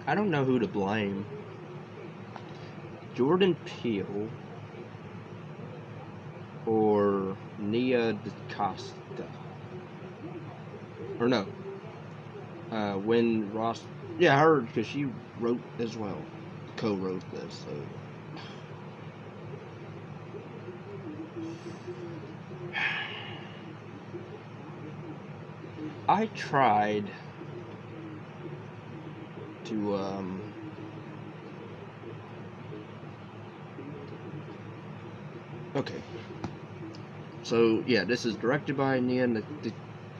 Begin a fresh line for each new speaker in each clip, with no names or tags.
I don't know who to blame. Jordan Peele or Nia DaCosta. Or no. When Ross... Yeah, her, because she wrote as well. Co-wrote this, so... I tried to, okay. So, yeah, this is directed by Nia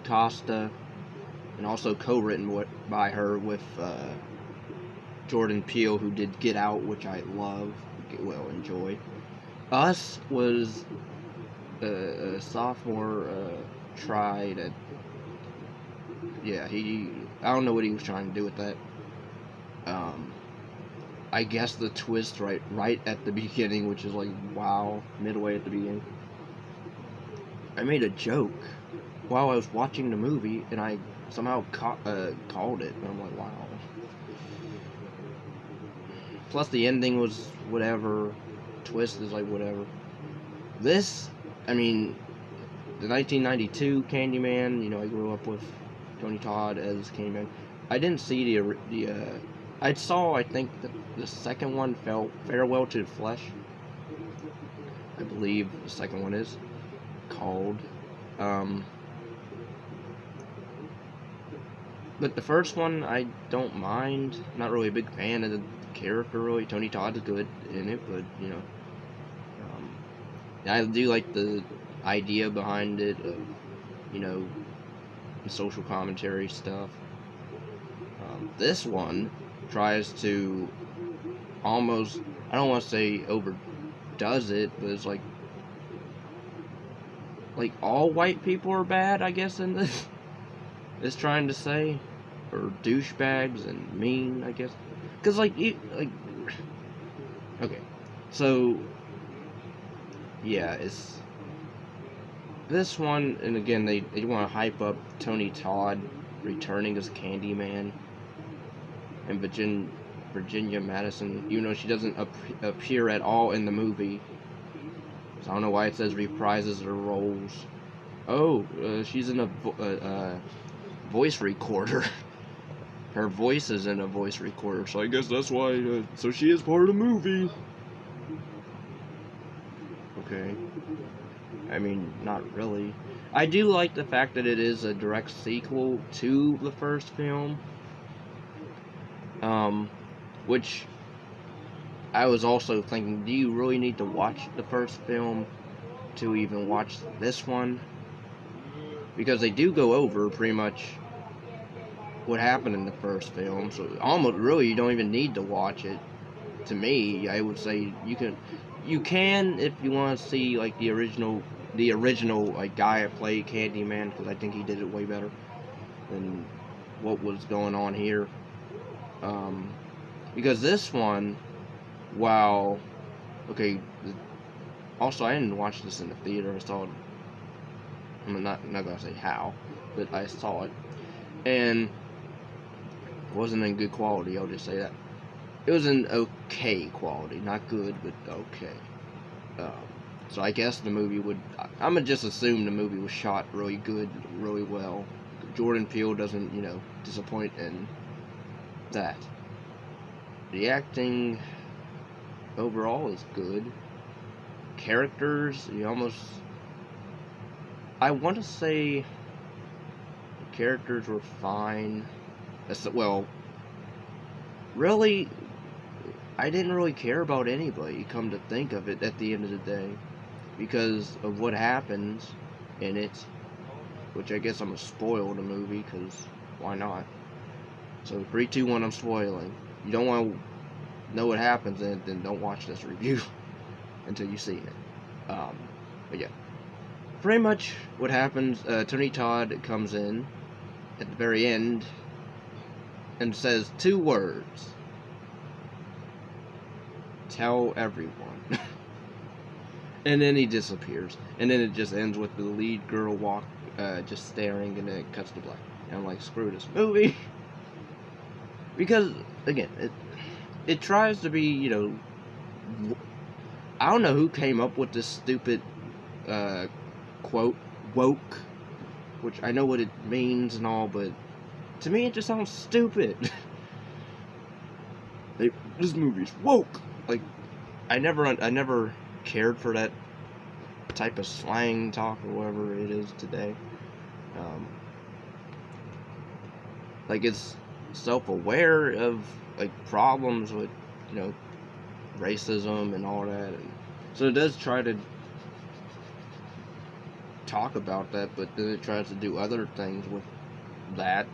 DaCosta, and also co-written by her with, Jordan Peele, who did Get Out, which I love, enjoy. Us was a sophomore, tried at... Yeah, I don't know what he was trying to do with that. I guess the twist right at the beginning, which is like, wow, midway at the beginning. I made a joke while I was watching the movie, and I somehow called it, and I'm like, wow. Plus the ending was whatever, twist is like whatever. This, I mean, the 1992 Candyman, you know, I grew up with Tony Todd as Candyman. I didn't see I saw, I think, the second one, Farewell to the Flesh. I believe the second one is called. But the first one, I don't mind. Not really a big fan of the character, really. Tony Todd is good in it, but, you know. I do like the idea behind it of, you know, the social commentary stuff. This one tries to almost, I don't want to say overdoes it, but it's like all white people are bad, I guess, in this. It's trying to say, or douchebags and mean, I guess. Because, okay. So, yeah, it's this one, and again, they want to hype up Tony Todd returning as Candyman, and Virginia Madison, even though she doesn't appear at all in the movie. So I don't know why it says reprises her roles. Oh, she's in a voice recorder. Her voice is in a voice recorder, so I guess that's why. So she is part of the movie. Okay. I mean, not really. I do like the fact that it is a direct sequel to the first film. Which I was also thinking, do you really need to watch the first film to even watch this one? Because they do go over pretty much what happened in the first film, so almost really you don't even need to watch it. To me, I would say you can if you want to see like the original like guy that played Candyman, because I think he did it way better than what was going on here. Because this one, wow, okay. Also, I didn't watch this in the theater. I saw it. I'm not gonna say how, but I saw it, and it wasn't in good quality. I'll just say that. It was in okay quality, not good, but okay. So I guess the movie would. I'm gonna just assume the movie was shot really good, really well. Jordan Peele doesn't, you know, disappoint in that. The acting overall is good. Characters, I want to say the characters were fine. Well, really, I didn't really care about anybody, come to think of it, at the end of the day, because of what happens in it, which I guess I'm going to spoil the movie, because why not? So 3, 2, 1, I'm spoiling. You don't want to know what happens in it, then don't watch this review until you've seen it. But yeah, pretty much what happens, Tony Todd comes in at the very end and says 2 words: tell everyone. And then he disappears, and then it just ends with the lead girl just staring, and then it cuts to black. And I'm like, screw this movie. Because again, it tries to be, you know, I don't know who came up with this stupid quote, woke, which I know what it means and all, but to me it just sounds stupid. This movie's woke. Like, I never cared for that type of slang talk or whatever it is today. Like, it's self-aware of, like, problems with, you know, racism and all that, and so it does try to talk about that, but then it tries to do other things with that.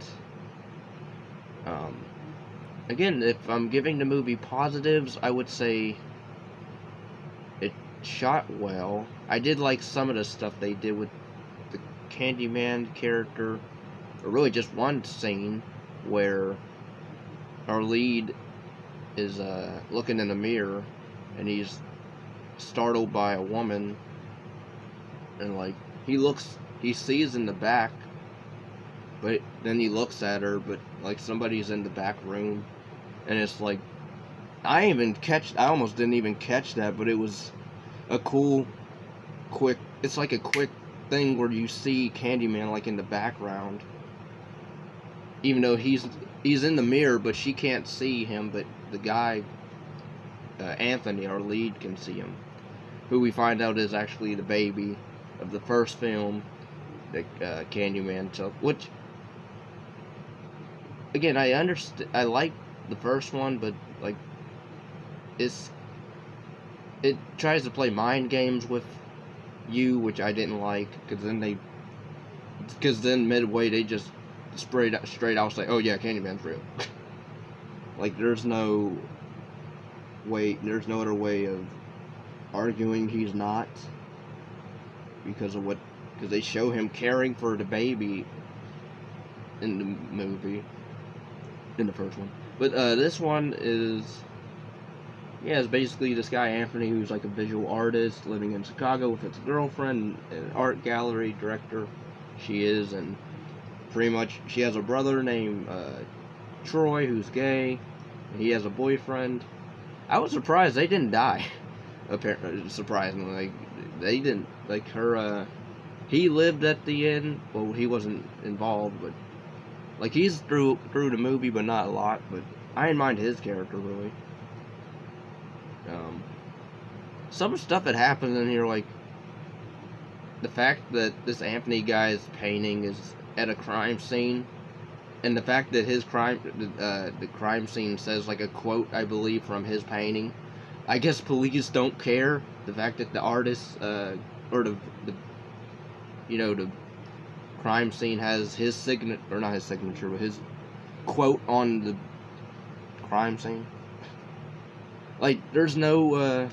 Again, if I'm giving the movie positives, I would say it shot well. I did like some of the stuff they did with the Candyman character, or really just one scene where our lead is looking in the mirror and he's startled by a woman, and like he sees in the back, but then he looks at her, but like somebody's in the back room, and it's like I almost didn't even catch that, but it was a cool quick, it's like a quick thing where you see Candyman like in the background, even though he's in the mirror, but she can't see him, but the guy Anthony, our lead, can see him, who we find out is actually the baby of the first film that Candyman took. Which, again, I like the first one, but like it tries to play mind games with you, which I didn't like, because then midway they just straight out say, oh yeah, Candyman's real. Like, there's no other way of arguing he's not, because they show him caring for the baby in the movie, in the first one. But this one it's basically this guy Anthony, who's like a visual artist living in Chicago with his girlfriend, an art gallery director she is, and pretty much she has a brother named Troy, who's gay, and he has a boyfriend. I was surprised they didn't die. Apparently, surprisingly, like, they didn't, like, her, he lived at the end. Well, he wasn't involved, but like, he's through the movie, but not a lot. But I didn't mind his character really. Some stuff that happens in here, like the fact that this Anthony guy's painting is at a crime scene, and the fact that his the crime scene says like a quote, I believe, from his painting. I guess police don't care. The fact that the artist, or the crime scene has his signature, or not his signature, but his quote on the crime scene. Like, there's no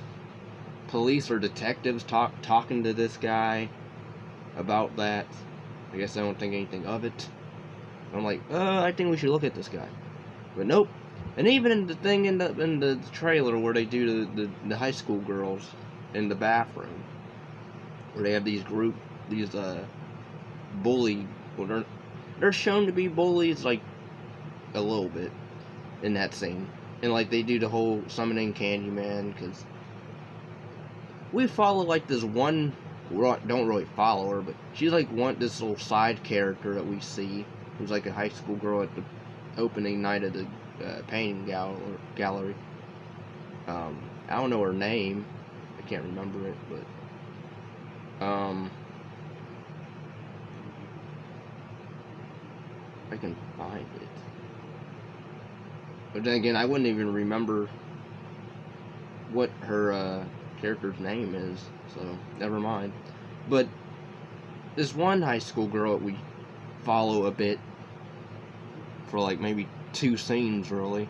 police or detectives talking to this guy about that. I guess I don't think anything of it. I'm like, I think we should look at this guy, but nope. And even in the thing in the trailer where they do the high school girls in the bathroom, where they have these bully, well, they're shown to be bullies, like, a little bit in that scene, and like they do the whole summoning Candyman, because we follow like this one, we don't really follow her, but she's like this little side character that we see, who's like a high school girl at the opening night of the painting gallery. I don't know her name. I can't remember it, but I can find it. But then again, I wouldn't even remember what her character's name is, so never mind. But this one high school girl that we follow a bit for like maybe 2 scenes, really.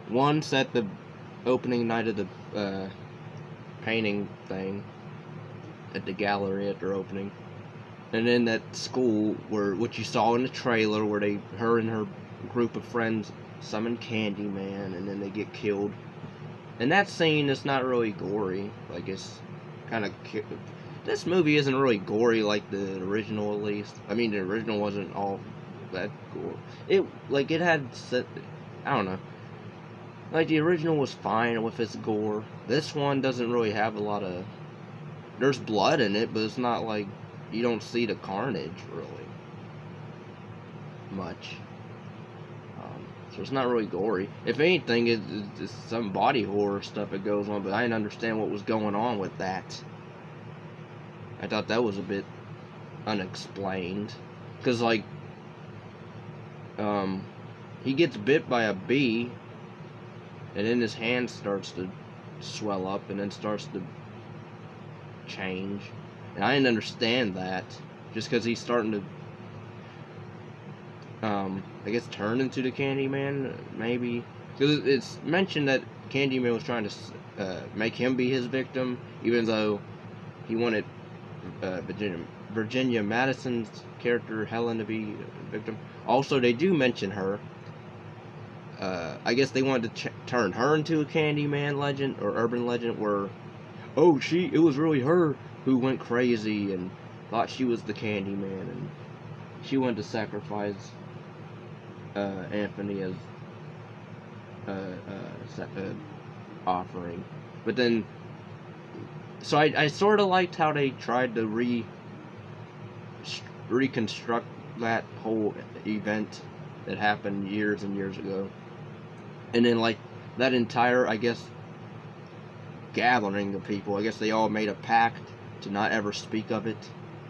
One's at the opening night of the painting thing at the gallery at their opening, and then at school, what you saw in the trailer, where her and her group of friends summon Candyman, and then they get killed. And that scene is not really gory. Like, it's kind of, this movie isn't really gory like the original, at least. I mean, the original wasn't all that gore. It had, I don't know. Like, the original was fine with its gore. This one doesn't really have a lot of... There's blood in it, but it's not like... You don't see the carnage, really. Much. So it's not really gory. If anything, it's some body horror stuff that goes on, but I didn't understand what was going on with that. I thought that was a bit unexplained. Because, like... he gets bit by a bee... And then his hand starts to swell up and then starts to change. And I didn't understand that. Just because he's starting to, I guess, turn into the Candyman, maybe. Because it's mentioned that Candyman was trying to make him be his victim, even though he wanted Virginia Madison's character, Helen, to be a victim. Also, they do mention her. I guess they wanted to turn her into a Candyman legend or urban legend where, it was really her who went crazy and thought she was the Candyman, and she wanted to sacrifice Anthony as offering. But then, so I sort of liked how they tried to reconstruct that whole event that happened years and years ago. And then, like, that entire, I guess, gathering of people, I guess they all made a pact to not ever speak of it.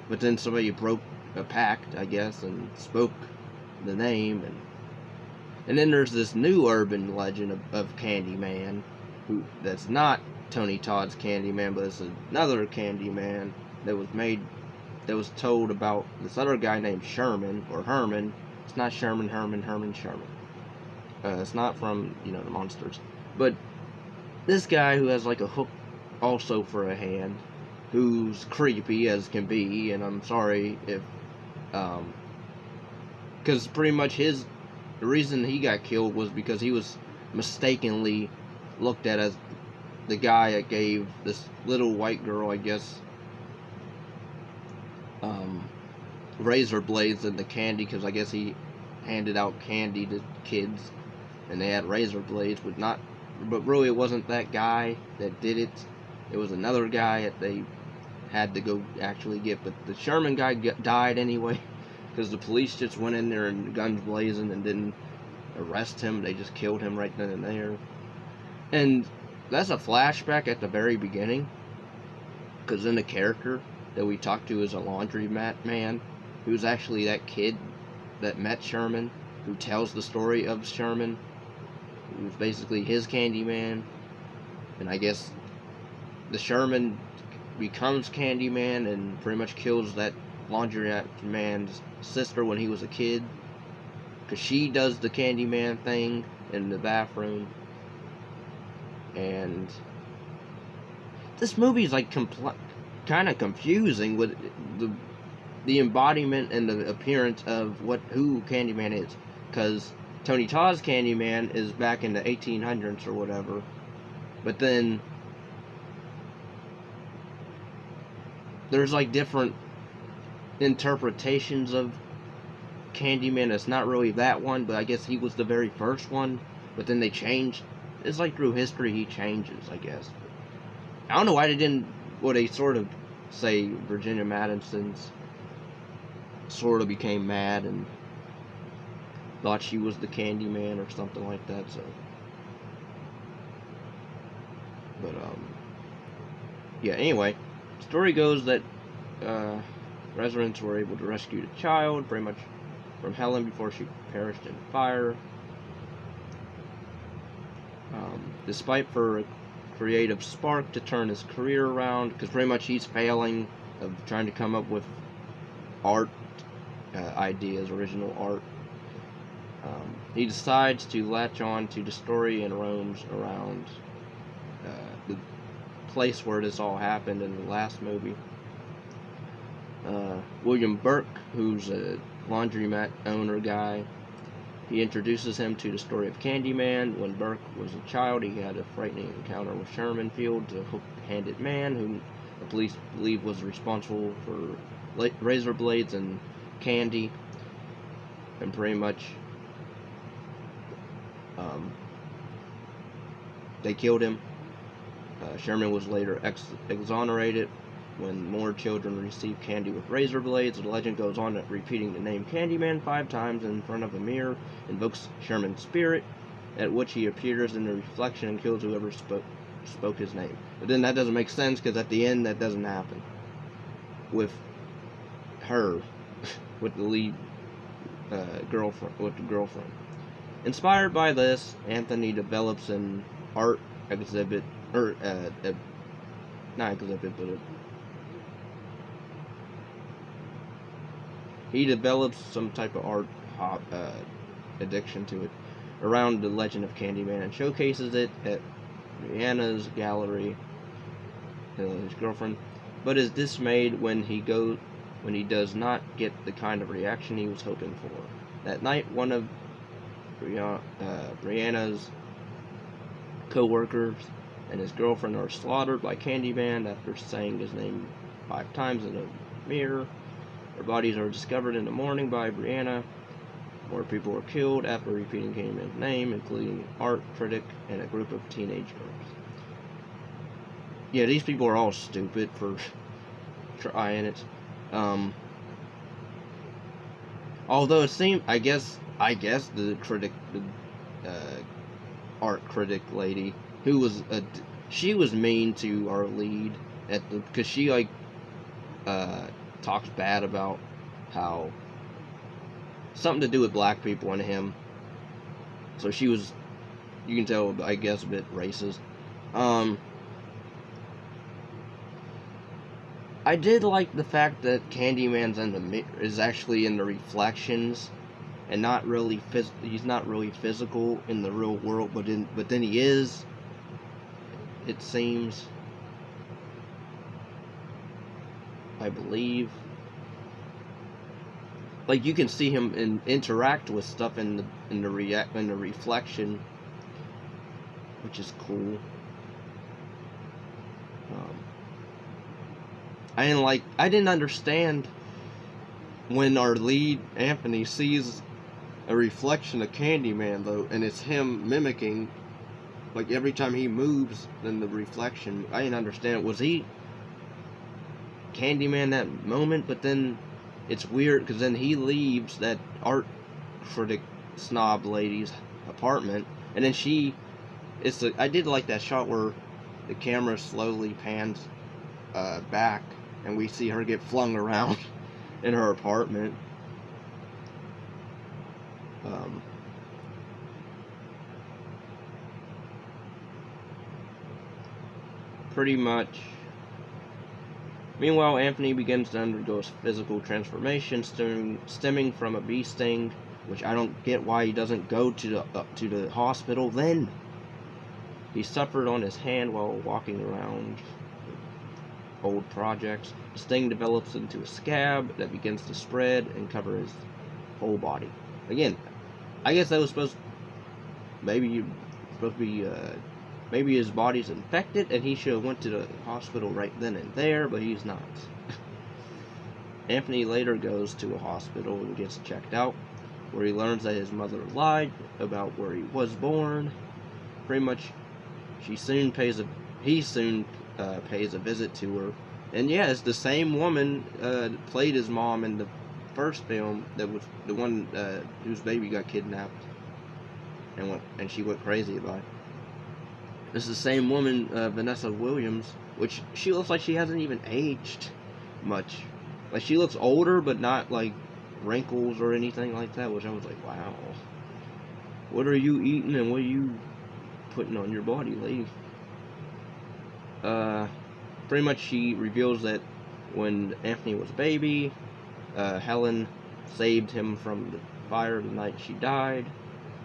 But then somebody broke a pact, I guess, and spoke the name. And then there's this new urban legend of Candyman, that's not Tony Todd's Candyman, but it's another Candyman that was told about this other guy named Sherman, or Herman. It's not Sherman. It's not from, the monsters. But this guy who has like a hook also for a hand, who's creepy as can be, and I'm sorry if, because pretty much the reason he got killed was because he was mistakenly looked at as the guy that gave this little white girl, I guess, razor blades and the candy, because I guess he handed out candy to kids. And they had razor blades, but really it wasn't that guy that did it. It was another guy that they had to go actually get. But the Sherman guy died anyway, because the police just went in there and guns blazing and didn't arrest him. They just killed him right then and there. And that's a flashback at the very beginning, because then the character that we talked to is a laundromat man, who's actually that kid that met Sherman, who tells the story of Sherman, who's basically his Candyman. And I guess the Sherman becomes Candyman and pretty much kills that laundromat man's sister when he was a kid, because she does the Candyman thing in the bathroom. And this movie's like kind of confusing with the embodiment and the appearance of who Candyman is, because Tony Todd's Candyman is back in the 1800s or whatever, but then there's like different interpretations of Candyman. It's not really that one, but I guess he was the very first one, but then they changed. It's like through history he changes, I guess. I don't know why they sort of say Virginia Madison's sort of became mad and thought she was the Candyman or something like that, so. But, yeah, anyway, story goes that, residents were able to rescue the child, pretty much, from Helen before she perished in fire. Despite for a creative spark to turn his career around, because pretty much he's failing of trying to come up with art ideas, original art. He decides to latch on to the story and roams around the place where this all happened in the last movie. William Burke, who's a laundromat owner guy, he introduces him to the story of Candyman. When Burke was a child, he had a frightening encounter with Sherman Field, a hook-handed man whom the police believe was responsible for razor blades and candy. and pretty much they killed him. Sherman was later exonerated when more children received candy with razor blades. The legend goes on that repeating the name Candyman 5 times in front of a mirror invokes Sherman's spirit, at which he appears in the reflection and kills whoever spoke his name. But then that doesn't make sense, because at the end that doesn't happen with her, with the lead girlfriend. Inspired by this, Anthony develops an art exhibit, or not exhibit, but he develops some type of art addiction to it around the legend of Candyman and showcases it at Rihanna's gallery, his girlfriend, but is dismayed when he does not get the kind of reaction he was hoping for. That night, one of Rihanna's co-workers and his girlfriend are slaughtered by Candyman after saying his name 5 times in a mirror. Their bodies are discovered in the morning by Brianna. More people were killed after repeating Candyman's name, including art critic and a group of teenage girls. Yeah, these people are all stupid for trying it. Although it seemed, I guess the critic, the art critic lady, who was she was mean to our lead because she talks bad about how something to do with black people and him. So she was, you can tell, I guess, a bit racist. I did like the fact that Candyman's is actually in the reflections, and not really he's not really physical in the real world, but then he is. It seems, I believe. Like, you can see him interact with stuff in the reflection, which is cool. I didn't understand when our lead Anthony sees a reflection of Candyman, though, and it's him mimicking, like, every time he moves in the reflection. I didn't understand. Was he Candyman that moment? But then it's weird, because then he leaves that art critic snob lady's apartment, and then I did like that shot where the camera slowly pans back, and we see her get flung around in her apartment. Pretty much. Meanwhile, Anthony begins to undergo a physical transformation stemming from a bee sting, which I don't get why he doesn't go to the hospital then. He suffered on his hand while walking around old projects. The sting develops into a scab that begins to spread and cover his whole body. Again, I guess that was maybe his body's infected and he should have went to the hospital right then and there, but he's not. Anthony later goes to a hospital and gets checked out, where he learns that his mother lied about where he was born. Pretty much, he soon pays a visit to her, and yeah, it's the same woman that played his mom in the first film, that was the one whose baby got kidnapped and she went crazy about it. It's the same woman, Vanessa Williams, which she looks like she hasn't even aged much. Like, she looks older, but not like wrinkles or anything like that, which I was like, wow. What are you eating and what are you putting on your body, lady? Pretty much she reveals that when Anthony was a baby, Helen saved him from the fire the night she died,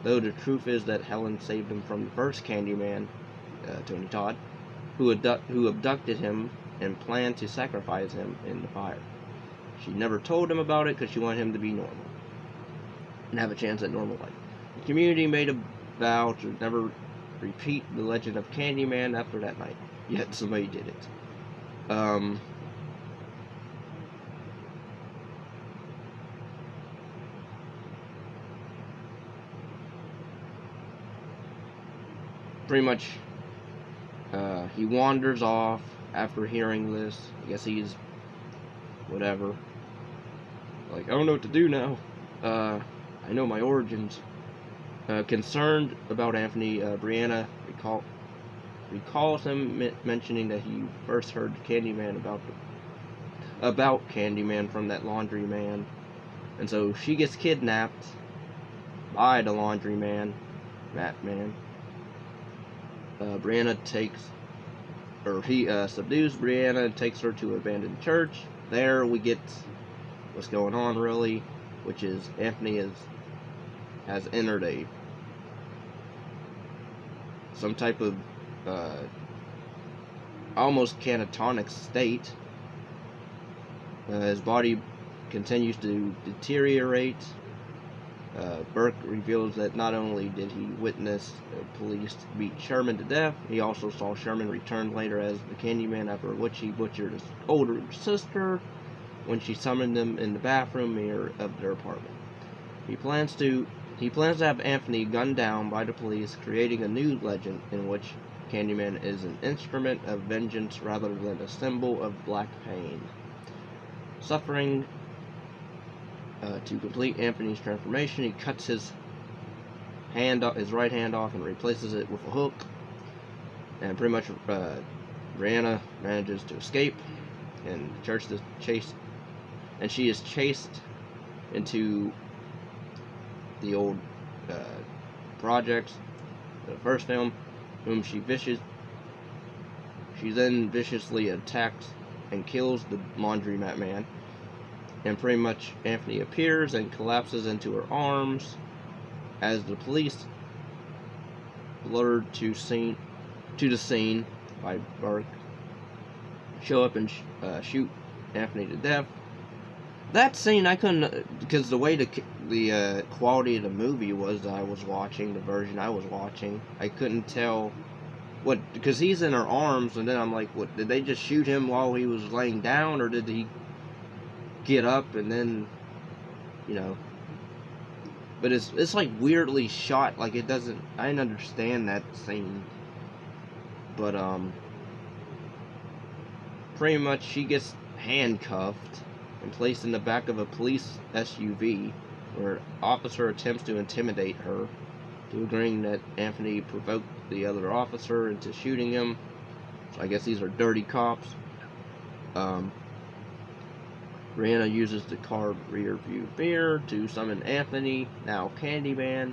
though the truth is that Helen saved him from the first Candyman, Tony Todd, who abducted him and planned to sacrifice him in the fire. She never told him about it because she wanted him to be normal and have a chance at normal life. The community made a vow to never repeat the legend of Candyman after that night, yet somebody did it. pretty much, he wanders off after hearing this. I guess he's whatever. Like, I don't know what to do now. I know my origins. Concerned about Anthony, Brianna recalls him mentioning that he first heard Candyman about Candyman from that laundryman, and so she gets kidnapped by the laundryman, Batman. Brianna subdues Brianna and takes her to an abandoned church. There we get what's going on really, which is Anthony has entered some type of almost catatonic state. His body continues to deteriorate. Burke reveals that not only did he witness police beat Sherman to death, he also saw Sherman return later as the Candyman, after which he butchered his older sister when she summoned him in the bathroom mirror of their apartment. He plans to have Anthony gunned down by the police, creating a new legend in which Candyman is an instrument of vengeance rather than a symbol of black pain. Suffering to complete Anthony's transformation, he cuts his right hand off and replaces it with a hook. And pretty much, Brianna manages to escape, and the church is chased, and she is chased into the old projects, the first film, whom she then viciously attacks and kills the laundromat man. And pretty much Anthony appears and collapses into her arms as the police, lured to the scene by Burke, show up and shoot Anthony to death. That scene I couldn't, because the way the quality of the movie was that I was watching, the version I was watching, I couldn't tell because he's in her arms, and then I'm like, what, did they just shoot him while he was laying down, or did he get up and then, but it's like weirdly shot, like it doesn't, I didn't understand that scene, but pretty much she gets handcuffed and placed in the back of a police SUV, where an officer attempts to intimidate her to agreeing that Anthony provoked the other officer into shooting him. So I guess these are dirty cops. Brianna uses the car rear view mirror to summon Anthony, now Candyman,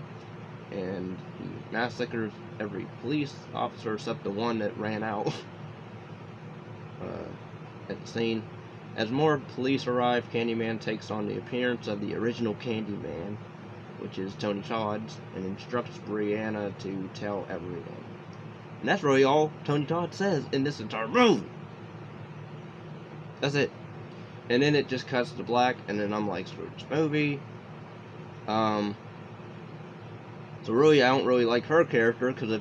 and he massacres every police officer except the one that ran out at the scene. As more police arrive, Candyman takes on the appearance of the original Candyman, which is Tony Todd's, and instructs Brianna to tell everyone. And that's really all Tony Todd says in this entire movie. That's it. And then it just cuts to black, and then I'm like, screw this movie. So really, I don't really like her character, because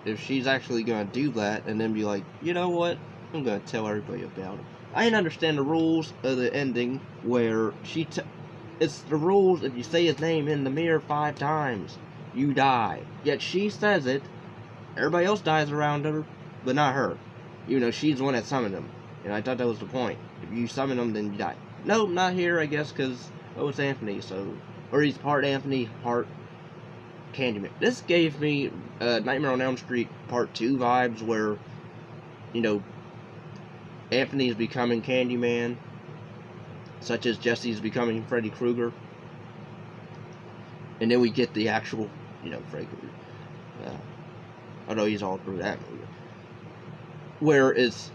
if she's actually gonna do that, and then be like, you know what, I'm gonna tell everybody about it. I didn't understand the rules of the ending, where it's the rules, if you say his name in the mirror 5 times, you die. Yet she says it, everybody else dies around her, but not her. She's the one that summoned him. And I thought that was the point. If you summon him, then you die. Nope, not here, I guess, because, it's Anthony, or he's part Anthony, part Candyman. This gave me Nightmare on Elm Street Part 2 vibes, where, Anthony's becoming Candyman, such as Jesse's becoming Freddy Krueger. And then we get the actual, Freddy Krueger. Although he's all through that movie. Where it's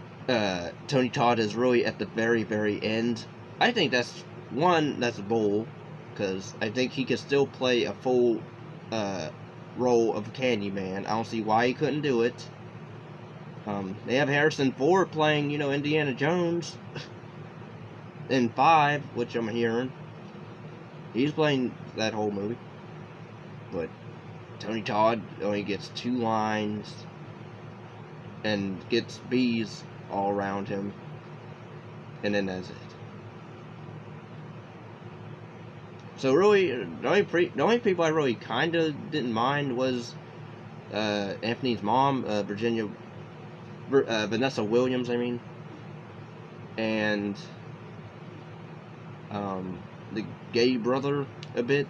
Tony Todd is really at the very, very end. I think that's a bold, because I think he could still play a full role of Candyman. I don't see why he couldn't do it. They have Harrison Ford playing, Indiana Jones in 5, which I'm hearing. He's playing that whole movie. But Tony Todd only gets 2 lines and gets bees all around him, and then that's it. So really, the only people I really kind of didn't mind was Anthony's mom, Vanessa Williams, I mean, and the gay brother a bit,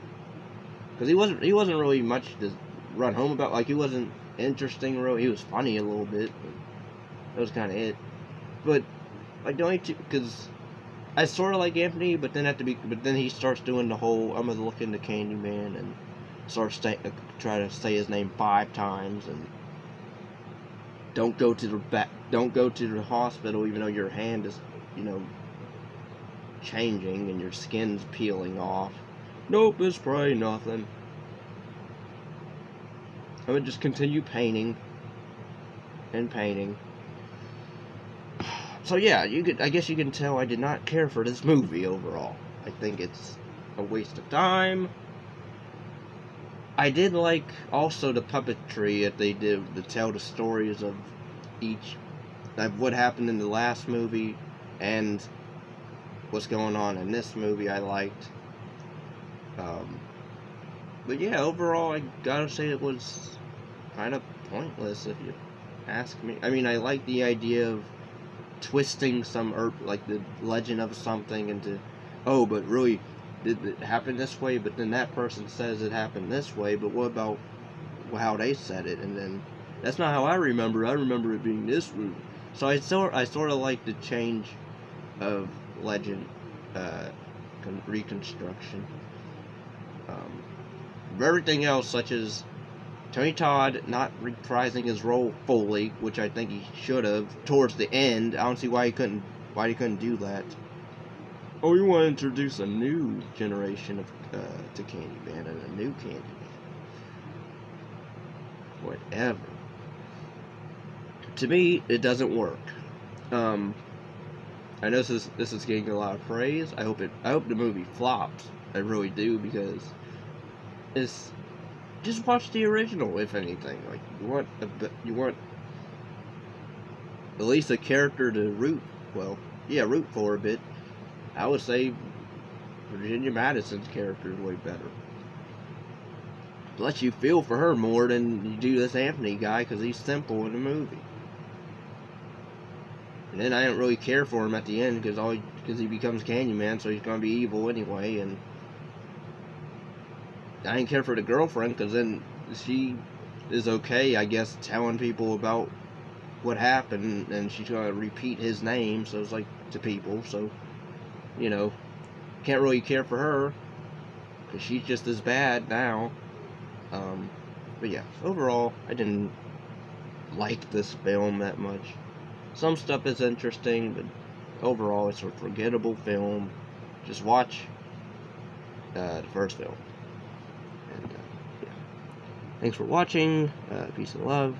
because he wasn't really much to run home about. Like, he wasn't interesting, really. He was funny a little bit, but that was kind of it. But like the only two, because I sort of like Anthony, but then he starts doing the whole I'm gonna look into Candyman and starts try to say his name 5 times and don't go to the hospital even though your hand is, changing and your skin's peeling off. Nope, it's probably nothing. I would just continue painting and painting. So yeah, I guess you can tell I did not care for this movie overall. I think it's a waste of time. I did like also the puppetry that they did to tell the stories of what happened in the last movie and what's going on in this movie. I liked. But yeah, overall, I gotta say it was kind of pointless if you ask me. I mean, I like the idea of twisting like the legend of something into, oh, but really, did it happen this way? But then that person says it happened this way. But what about how they said it? And then that's not how I remember. I remember it being this route. So I sort of like the change of legend reconstruction. Everything else, such as Tony Todd not reprising his role fully, which I think he should have towards the end. I don't see why he couldn't do that. Oh, you want to introduce a new generation of to Candyman and a new Candyman. Whatever. To me, it doesn't work. I know this is getting a lot of praise. I hope the movie flops. I really do, because it's just watch the original, if anything. Like, you want at least a character to root for a bit. I would say Virginia Madison's character is way better. It lets you feel for her more than you do this Anthony guy, because he's simple in the movie. And then I didn't really care for him at the end because he becomes Candyman, so he's gonna be evil anyway. And I didn't care for the girlfriend, because then she is okay, I guess, telling people about what happened, and she's gonna repeat his name. So it's like to people. So can't really care for her because she's just as bad now. But yeah, overall, I didn't like this film that much. Some stuff is interesting, but overall, it's a forgettable film. Just watch the first film. And yeah. Thanks for watching. Peace and love.